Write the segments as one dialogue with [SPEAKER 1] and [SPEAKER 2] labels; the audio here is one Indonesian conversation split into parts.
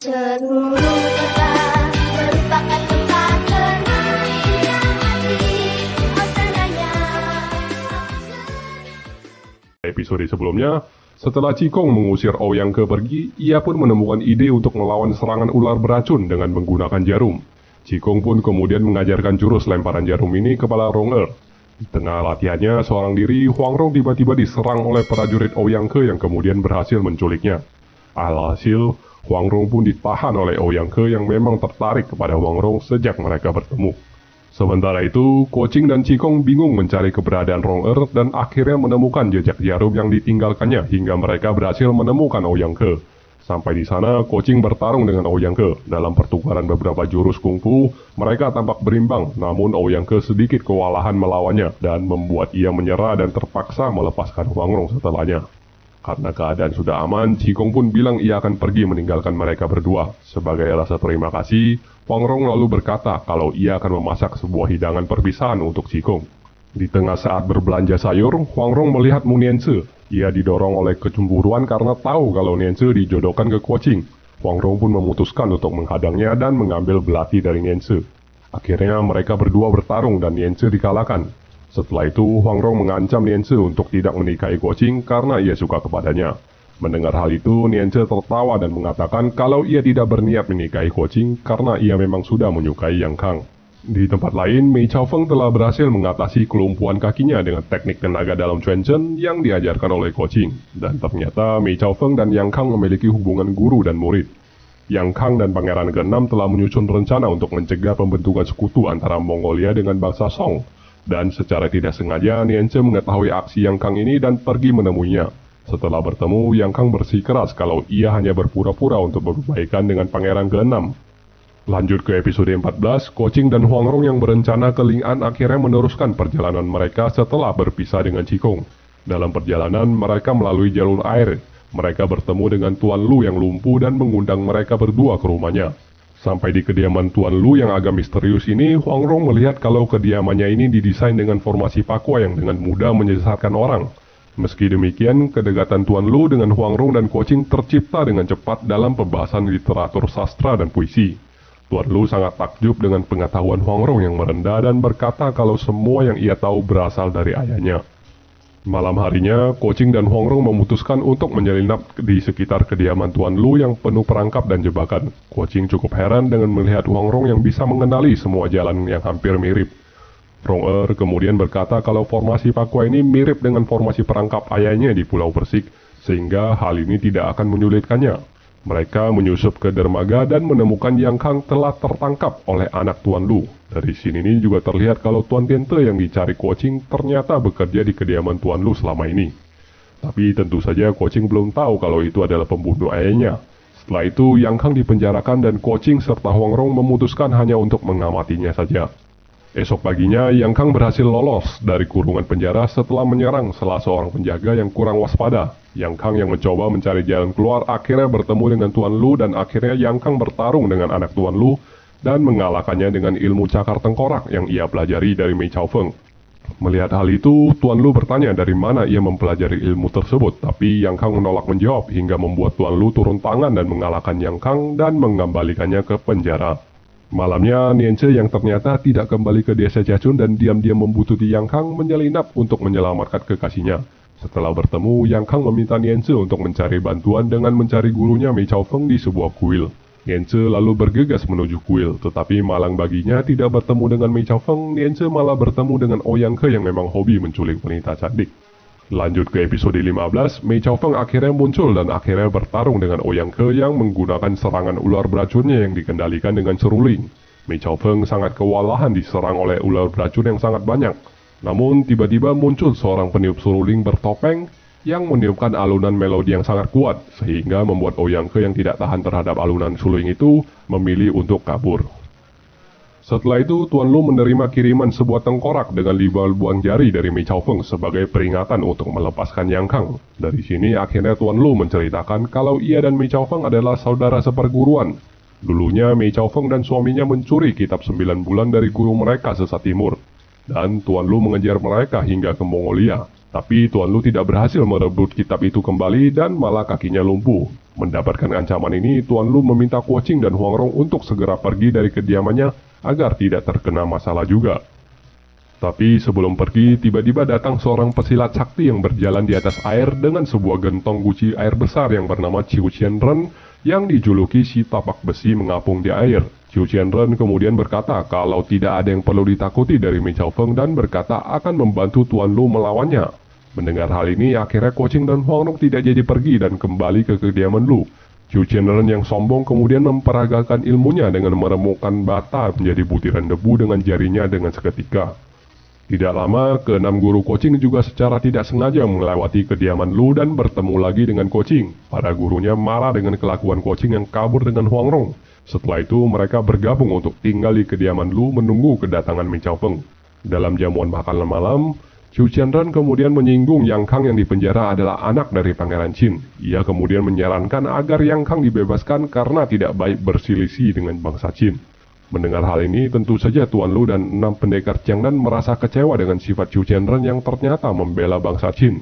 [SPEAKER 1] Seluruh kota merupakan tempat bermain hati, oh senangnya.
[SPEAKER 2] Episode sebelumnya, setelah Cikong mengusir Ouyang Ke pergi, ia pun menemukan ide untuk melawan serangan ular beracun dengan menggunakan jarum. Cikong pun kemudian mengajarkan jurus lemparan jarum ini kepada Rong-er. Di tengah latihannya seorang diri, Huang Rong tiba-tiba diserang oleh prajurit Ouyang Ke yang kemudian berhasil menculiknya. Alhasil, Huang Rong pun ditahan oleh Ouyang Ke yang memang tertarik kepada Huang Rong sejak mereka bertemu. Sementara itu, Ko-Ching dan Cikong bingung mencari keberadaan Rong-er dan akhirnya menemukan jejak jarum yang ditinggalkannya hingga mereka berhasil menemukan Ouyang Ke. Sampai di sana, Ko-Ching bertarung dengan Ouyang Ke. Dalam pertukaran beberapa jurus kungfu, mereka tampak berimbang, namun Ouyang Ke sedikit kewalahan melawannya dan membuat ia menyerah dan terpaksa melepaskan Huang Rong setelahnya. Karena keadaan sudah aman, Cikong pun bilang ia akan pergi meninggalkan mereka berdua. Sebagai rasa terima kasih, Huang Rong lalu berkata kalau ia akan memasak sebuah hidangan perpisahan untuk Cikong. Di tengah saat berbelanja sayur, Huang Rong melihat Mu Nianzi. Ia didorong oleh kecemburuan karena tahu kalau Nianzi dijodohkan ke Ko-Ching. Huang Rong pun memutuskan untuk menghadangnya dan mengambil belati dari Nianzi. Akhirnya mereka berdua bertarung dan Nianzi dikalahkan. Setelah itu, Huang Rong mengancam Nianzi untuk tidak menikahi Ko-Ching karena ia suka kepadanya. Mendengar hal itu, Nianzi tertawa dan mengatakan kalau ia tidak berniat menikahi Ko-Ching karena ia memang sudah menyukai Yang Kang. Di tempat lain, Mei Chaofeng telah berhasil mengatasi kelumpuhan kakinya dengan teknik tenaga dalam Quan Chen yang diajarkan oleh Ko-Ching. Dan ternyata Mei Chaofeng dan Yang Kang memiliki hubungan guru dan murid. Yang Kang dan Pangeran ke-6 telah menyusun rencana untuk mencegah pembentukan sekutu antara Mongolia dengan bangsa Song. Dan secara tidak sengaja, Nianzi mengetahui aksi Yang Kang ini dan pergi menemuinya. Setelah bertemu, Yang Kang bersikeras kalau ia hanya berpura-pura untuk berbaikan dengan Pangeran ke-6. Lanjut ke episode 14, Ko-Ching dan Huang Rong yang berencana ke Ling-An akhirnya meneruskan perjalanan mereka setelah berpisah dengan Cikong. Dalam perjalanan, mereka melalui jalur air. Mereka bertemu dengan Tuan Lu yang lumpuh dan mengundang mereka berdua ke rumahnya. Sampai di kediaman Tuan Lu yang agak misterius ini, Huang Rong melihat kalau kediamannya ini didesain dengan formasi pakwa yang dengan mudah menyesatkan orang. Meski demikian, kedekatan Tuan Lu dengan Huang Rong dan Ko-Ching tercipta dengan cepat dalam pembahasan literatur sastra dan puisi. Tuan Lu sangat takjub dengan pengetahuan Huang Rong yang merendah dan berkata kalau semua yang ia tahu berasal dari ayahnya. Malam harinya, Ko-Ching dan Huang Rong memutuskan untuk menyelinap di sekitar kediaman Tuan Lu yang penuh perangkap dan jebakan. Ko-Ching cukup heran dengan melihat Huang Rong yang bisa mengenali semua jalan yang hampir mirip. Rong-er kemudian berkata kalau formasi pakwa ini mirip dengan formasi perangkap ayahnya di Pulau Persik, sehingga hal ini tidak akan menyulitkannya. Mereka menyusup ke dermaga dan menemukan Yang Kang telah tertangkap oleh anak Tuan Lu. Dari sini ini juga terlihat kalau Tuan Tiente yang dicari Ko-Ching ternyata bekerja di kediaman Tuan Lu selama ini. Tapi tentu saja Ko-Ching belum tahu kalau itu adalah pembunuh ayahnya. Setelah itu Yang Kang dipenjarakan dan Ko-Ching serta Huang Rong memutuskan hanya untuk mengamatinya saja. Esok paginya, Yang Kang berhasil lolos dari kurungan penjara setelah menyerang salah seorang penjaga yang kurang waspada. Yang Kang yang mencoba mencari jalan keluar akhirnya bertemu dengan Tuan Lu dan akhirnya Yang Kang bertarung dengan anak Tuan Lu dan mengalahkannya dengan ilmu cakar tengkorak yang ia pelajari dari Mei Chaofeng. Melihat hal itu, Tuan Lu bertanya dari mana ia mempelajari ilmu tersebut, tapi Yang Kang menolak menjawab hingga membuat Tuan Lu turun tangan dan mengalahkan Yang Kang dan mengembalikannya ke penjara. Malamnya, Nianzi yang ternyata tidak kembali ke desa Jiachun dan diam-diam membututi Yang Kang menyelinap untuk menyelamatkan kekasihnya. Setelah bertemu, Yang Kang meminta Nianzi untuk mencari bantuan dengan mencari gurunya Mei Chaofeng di sebuah kuil. Nianzi lalu bergegas menuju kuil, tetapi malang baginya tidak bertemu dengan Mei Chaofeng, Nianzi malah bertemu dengan Ouyang Ke yang memang hobi menculik wanita cantik. Lanjut ke episode 15, Mei Chaofeng akhirnya muncul dan akhirnya bertarung dengan Ouyang Ke yang menggunakan serangan ular beracunnya yang dikendalikan dengan seruling. Mei Chaofeng sangat kewalahan diserang oleh ular beracun yang sangat banyak. Namun tiba-tiba muncul seorang peniup seruling bertopeng yang meniupkan alunan melodi yang sangat kuat, sehingga membuat Ouyang Ke yang tidak tahan terhadap alunan seruling itu memilih untuk kabur. Setelah itu, Tuan Lu menerima kiriman sebuah tengkorak dengan 5 buah jari dari Mei Chaofeng sebagai peringatan untuk melepaskan Yang Kang. Dari sini, akhirnya Tuan Lu menceritakan kalau ia dan Mei Chaofeng adalah saudara seperguruan. Dulunya, Mei Chaofeng dan suaminya mencuri kitab 9 bulan dari guru mereka sesat timur. Dan Tuan Lu mengejar mereka hingga ke Mongolia. Tapi Tuan Lu tidak berhasil merebut kitab itu kembali dan malah kakinya lumpuh. Mendapatkan ancaman ini, Tuan Lu meminta Kuo Qing dan Huang Rong untuk segera pergi dari kediamannya agar tidak terkena masalah juga. Tapi sebelum pergi, tiba-tiba datang seorang pesilat sakti yang berjalan di atas air dengan sebuah gentong guci air besar yang bernama Qiu Qianren yang dijuluki si tapak besi mengapung di air. Qiu Qianren kemudian berkata kalau tidak ada yang perlu ditakuti dari Mei Chao Feng dan berkata akan membantu Tuan Lu melawannya. Mendengar hal ini, akhirnya Kuo Qing dan Huang Rong tidak jadi pergi dan kembali ke kediaman Lu. Qiu Qianren yang sombong kemudian memperagakan ilmunya dengan meremukan bata menjadi butiran debu dengan jarinya dengan seketika. Tidak lama, keenam guru Kuo Qing juga secara tidak sengaja melewati kediaman Lu dan bertemu lagi dengan Kuo Qing. Para gurunya marah dengan kelakuan Kuo Qing yang kabur dengan Huang Rong. Setelah itu, mereka bergabung untuk tinggal di kediaman Lu menunggu kedatangan Mei Chao Feng. Dalam jamuan makan malam, Qiu Qianren kemudian menyinggung Yang Kang yang dipenjara adalah anak dari Pangeran Qin. Ia kemudian menyarankan agar Yang Kang dibebaskan karena tidak baik berselisih dengan bangsa Qin. Mendengar hal ini, tentu saja Tuan Lu dan 6 pendekar Jiangnan merasa kecewa dengan sifat Qiu Qianren yang ternyata membela bangsa Qin.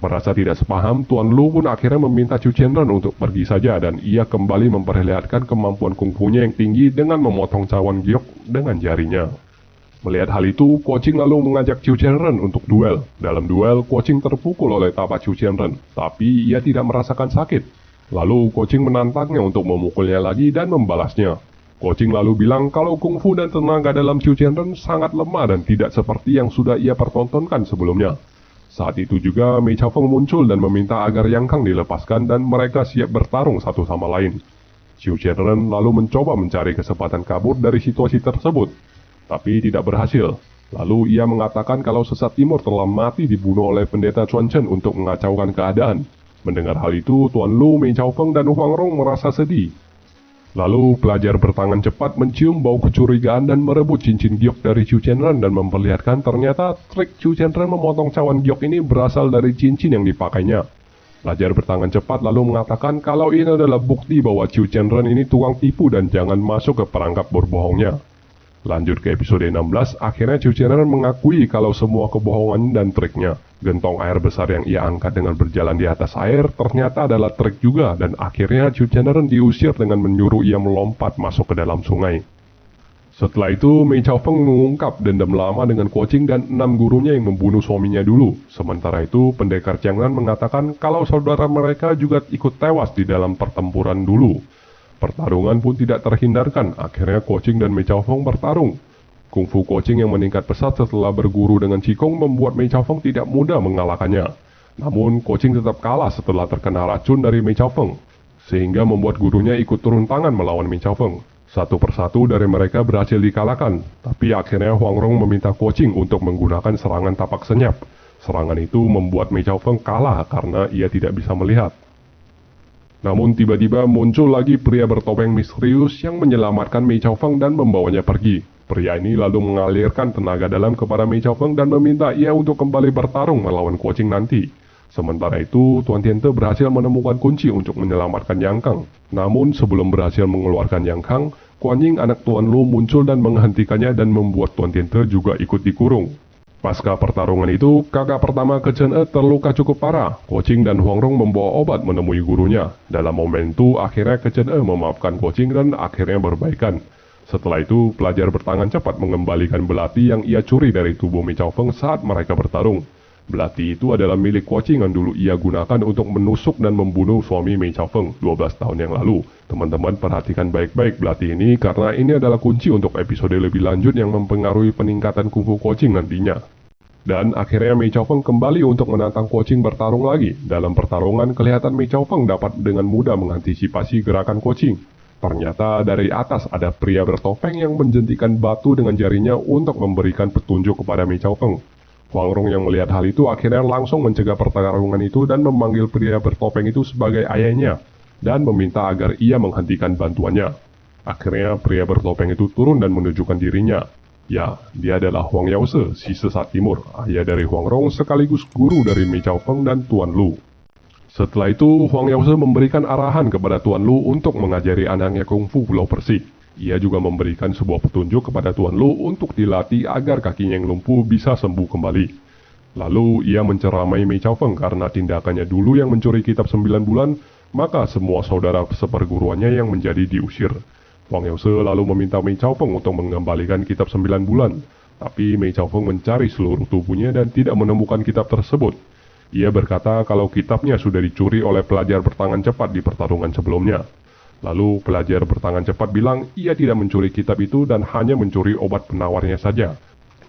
[SPEAKER 2] Merasa tidak sepaham, Tuan Lu pun akhirnya meminta Qiu Qianren untuk pergi saja dan ia kembali memperlihatkan kemampuan kungfunya yang tinggi dengan memotong cawan giok dengan jarinya. Melihat hal itu, Kuo Qing lalu mengajak Qiu Qianren untuk duel. Dalam duel, Kuo Qing terpukul oleh tapak Qiu Qianren, tapi ia tidak merasakan sakit. Lalu Kuo Qing menantangnya untuk memukulnya lagi dan membalasnya. Kuo Qing lalu bilang kalau kungfu dan tenaga dalam Qiu Qianren sangat lemah dan tidak seperti yang sudah ia pertontonkan sebelumnya. Saat itu juga Mei Chao Feng muncul dan meminta agar Yang Kang dilepaskan dan mereka siap bertarung satu sama lain. Qiu Qianren lalu mencoba mencari kesempatan kabur dari situasi tersebut, tapi tidak berhasil. Lalu ia mengatakan kalau sesat timur telah mati dibunuh oleh pendeta Chuan Chen untuk mengacaukan keadaan. Mendengar hal itu, Tuan Lu, Mei Chao Feng, dan Huang Rong merasa sedih. Lalu pelajar bertangan cepat mencium bau kecurigaan dan merebut cincin giok dari Qiu Qianren dan memperlihatkan ternyata trik Qiu Qianren memotong cawan giok ini berasal dari cincin yang dipakainya. Pelajar bertangan cepat lalu mengatakan kalau ini adalah bukti bahwa Qiu Qianren ini tukang tipu dan jangan masuk ke perangkap berbohongnya. Lanjut ke episode 16, akhirnya Qiu Qianren mengakui kalau semua kebohongan dan triknya. Gentong air besar yang ia angkat dengan berjalan di atas air ternyata adalah trik juga dan akhirnya Qiu Qianren diusir dengan menyuruh ia melompat masuk ke dalam sungai. Setelah itu, Mei Chao Feng mengungkap dendam lama dengan Kuo Qing dan 6 gurunya yang membunuh suaminya dulu. Sementara itu, pendekar Jiangnan mengatakan kalau saudara mereka juga ikut tewas di dalam pertempuran dulu. Pertarungan pun tidak terhindarkan, akhirnya Kuo Qing dan Mei Chao Feng bertarung. Kungfu Kuo Qing yang meningkat pesat setelah berguru dengan Qigong membuat Mei Chao Feng tidak mudah mengalahkannya. Namun, Kuo Qing tetap kalah setelah terkena racun dari Mei Chao Feng, sehingga membuat gurunya ikut turun tangan melawan Mei Chao Feng. Satu persatu dari mereka berhasil dikalahkan, tapi akhirnya Huang Rong meminta Kuo Qing untuk menggunakan serangan tapak senyap. Serangan itu membuat Mei Chao Feng kalah karena ia tidak bisa melihat. Namun tiba-tiba muncul lagi pria bertopeng misterius yang menyelamatkan Mei Chao Feng dan membawanya pergi. Pria ini lalu mengalirkan tenaga dalam kepada Mei Chao Feng dan meminta ia untuk kembali bertarung melawan Kuo Qing nanti. Sementara itu, Tuan Tiente berhasil menemukan kunci untuk menyelamatkan Yang Kang. Namun sebelum berhasil mengeluarkan Yang Kang, Kuan Yin anak Tuan Lu muncul dan menghentikannya dan membuat Tuan Tiente juga ikut dikurung. Pasca pertarungan itu, kakak pertama ke Chen E terluka cukup parah. Kuo Qing dan Huang Rong membawa obat menemui gurunya. Dalam momen itu, akhirnya ke Chen E memaafkan Kuo Qing dan akhirnya berbaikan. Setelah itu, pelajar bertangan cepat mengembalikan belati yang ia curi dari tubuh Mei Chao Feng saat mereka bertarung. Belati itu adalah milik Kuo Qing yang dulu ia gunakan untuk menusuk dan membunuh suami Mei Chao Feng 12 tahun yang lalu. Teman-teman perhatikan baik-baik belati ini karena ini adalah kunci untuk episode lebih lanjut yang mempengaruhi peningkatan kungfu Kuo Qing nantinya. Dan akhirnya Mei Chao Feng kembali untuk menantang Kuo Qing bertarung lagi. Dalam pertarungan, kelihatan Mei Chao Feng dapat dengan mudah mengantisipasi gerakan Kuo Qing. Ternyata dari atas ada pria bertopeng yang menjentikan batu dengan jarinya untuk memberikan petunjuk kepada Mei Chao Feng. Huang Rong yang melihat hal itu akhirnya langsung mencegah pertarungan itu dan memanggil pria bertopeng itu sebagai ayahnya dan meminta agar ia menghentikan bantuannya. Akhirnya pria bertopeng itu turun dan menunjukkan dirinya. Ya, dia adalah Huang Yaose, si sesat timur, ayah dari Huang Rong sekaligus guru dari Mei Chao Feng dan Tuan Lu. Setelah itu, Huang Yaose memberikan arahan kepada Tuan Lu untuk mengajari anaknya kungfu Pulau Persik. Ia juga memberikan sebuah petunjuk kepada Tuan Lu untuk dilatih agar kakinya yang lumpuh bisa sembuh kembali. Lalu ia menceramai Mei Chao Feng karena tindakannya dulu yang mencuri kitab 9 bulan maka semua saudara seperguruannya yang menjadi diusir. Huang Yause lalu meminta Mei Chaofeng untuk mengembalikan kitab 9 bulan, tapi Mei Chaofeng mencari seluruh tubuhnya dan tidak menemukan kitab tersebut. Ia berkata kalau kitabnya sudah dicuri oleh pelajar bertangan cepat di pertarungan sebelumnya. Lalu pelajar bertangan cepat bilang ia tidak mencuri kitab itu dan hanya mencuri obat penawarnya saja.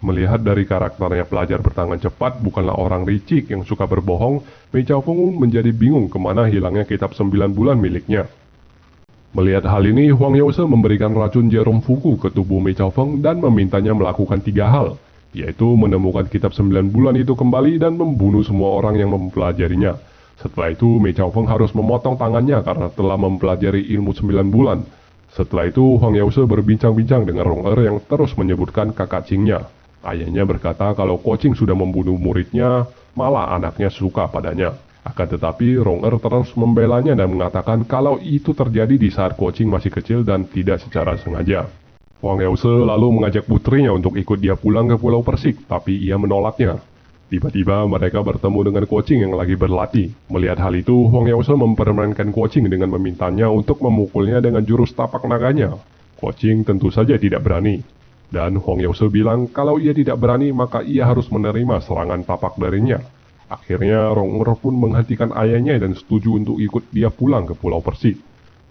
[SPEAKER 2] Melihat dari karakternya pelajar bertangan cepat bukanlah orang licik yang suka berbohong, Mei Chaofeng menjadi bingung kemana hilangnya kitab 9 bulan miliknya. Melihat hal ini, Huang Yause memberikan racun Jerome Fuku ke tubuh Mei Chaofeng dan memintanya melakukan 3 hal, yaitu menemukan kitab 9 bulan itu kembali dan membunuh semua orang yang mempelajarinya. Setelah itu, Mei Chaofeng harus memotong tangannya karena telah mempelajari ilmu 9 bulan. Setelah itu, Huang Yause berbincang-bincang dengan Rong Er yang terus menyebutkan kakak Qingnya. Ayahnya berkata kalau Ko Qing sudah membunuh muridnya, malah anaknya suka padanya. Akan tetapi, Rong Er terus membelanya dan mengatakan kalau itu terjadi di saat Ko Qing masih kecil dan tidak secara sengaja. Huang Yause lalu mengajak putrinya untuk ikut dia pulang ke Pulau Persik, tapi ia menolaknya. Tiba-tiba mereka bertemu dengan Ko Qing yang lagi berlatih. Melihat hal itu, Huang Yause mempermainkan Ko Qing dengan memintanya untuk memukulnya dengan jurus tapak naganya. Ko Qing tentu saja tidak berani. Dan Huang Yause bilang kalau ia tidak berani maka ia harus menerima serangan tapak darinya. Akhirnya Rong Er pun menghentikan ayahnya dan setuju untuk ikut dia pulang ke Pulau Persik.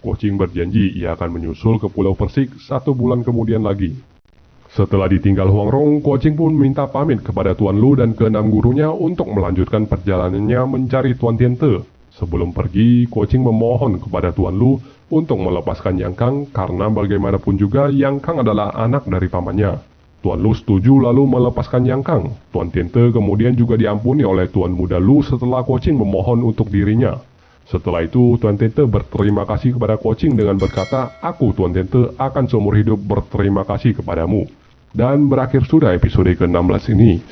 [SPEAKER 2] Ko Qing berjanji ia akan menyusul ke Pulau Persik 1 bulan kemudian lagi. Setelah ditinggal Huang Rong, Ko Qing pun minta pamit kepada Tuan Lu dan ke-6 gurunya untuk melanjutkan perjalanannya mencari Tuan Tiente. Sebelum pergi, Ko Qing memohon kepada Tuan Lu untuk melepaskan Yang Kang karena bagaimanapun juga Yang Kang adalah anak dari pamannya. Tuan Lu setuju lalu melepaskan Yang Kang. Tuan Tiente kemudian juga diampuni oleh Tuan Muda Lu setelah Ko Qing memohon untuk dirinya. Setelah itu, Tuan Tiente berterima kasih kepada Ko Qing dengan berkata, "Aku, Tuan Tiente, akan seumur hidup berterima kasih kepadamu." Dan berakhir sudah episode ke-16 ini.